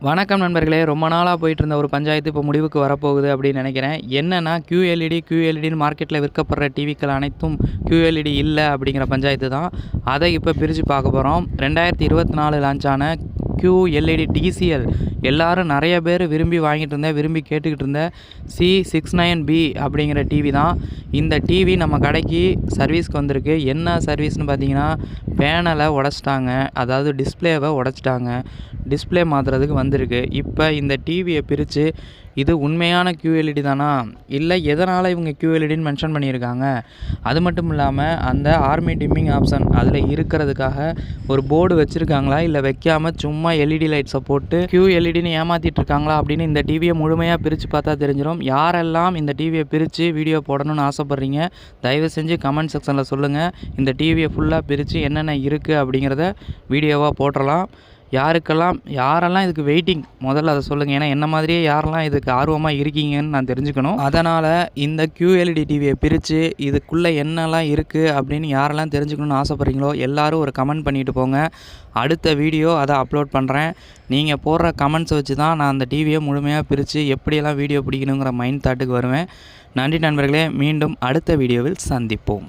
வணக்கம் நண்பர்களே. ரொம்ப நாளாக போயிட்டு இருந்த ஒரு பஞ்சாயத்து இப்போ முடிவுக்கு வரப்போகுது அப்படின்னு நினைக்கிறேன். என்னன்னா QLEDன்னு மார்க்கெட்டில் விற்கப்படுற டிவிக்கள் அனைத்தும் QLED இல்லை அப்படிங்கிற பஞ்சாயத்து தான். அதை இப்போ பிரித்து பார்க்க போகிறோம். 2024 லான்ச் ஆன QLED TCL எல்லாரும் நிறைய பேர் விரும்பி விரும்பி கேட்டுக்கிட்டு இருந்த C69B அப்படிங்கிற டிவி தான். இந்த டிவி நம்ம கடைக்கு சர்வீஸ்க்கு வந்திருக்கு. என்ன சர்வீஸ்னு பார்த்தீங்கன்னா, பேனலை உடச்சிட்டாங்க, அதாவது டிஸ்பிளேவை உடச்சிட்டாங்க. டிஸ்பிளே மாற்றுறதுக்கு வந்திருக்கு. இப்போ இந்த டிவியை பிரித்து இது உண்மையான QLED தானா, இல்லை எதனால் இவங்க QLEDன்னு மென்ஷன் பண்ணியிருக்காங்க, அது மட்டும் இல்லாமல் அந்த ஆர்மி டிம்மிங் ஆப்ஷன் அதில் இருக்கிறதுக்காக ஒரு போர்டு வச்சுருக்காங்களா, இல்லை வைக்காமல் சும்மா LED லைட்ஸை போட்டு QLEDன்னு ஏமாற்றிட்டு இருக்காங்களா அப்படின்னு இந்த டிவியை முழுமையாக பிரித்து பார்த்தா தெரிஞ்சிடும். யாரெல்லாம் இந்த டிவியை பிரித்து வீடியோ போடணும்னு ஆசைப்பட்றீங்க, தயவு செஞ்சு கமெண்ட் செக்ஷனில் சொல்லுங்கள். இந்த டிவியை ஃபுல்லாக பிரித்து என்னென்ன இருக்குது அப்படிங்கிறத வீடியோவாக போட்டுடலாம். யாரெல்லாம் இதுக்கு வெயிட்டிங், முதல்ல அதை சொல்லுங்கள். ஏன்னா என்ன மாதிரியே யாரெல்லாம் இதுக்கு ஆர்வமாக இருக்கீங்கன்னு நான் தெரிஞ்சுக்கணும். அதனால் இந்த QLED டிவியை பிரித்து இதுக்குள்ளே என்னெல்லாம் இருக்குது அப்படின்னு யாரெல்லாம் தெரிஞ்சுக்கணுன்னு ஆசைப்பட்றீங்களோ எல்லோரும் ஒரு கமெண்ட் பண்ணிட்டு போங்க. அடுத்த வீடியோ அதை அப்லோட் பண்ணுறேன். நீங்கள் போடுற கமெண்ட்ஸை வச்சு தான் நான் அந்த டிவியை முழுமையாக பிரித்து எப்படியெல்லாம் வீடியோ பிடிக்கணுங்கிற மைண்ட் தாட்டுக்கு வருவேன். நன்றி நண்பர்களே. மீண்டும் அடுத்த வீடியோவில் சந்திப்போம்.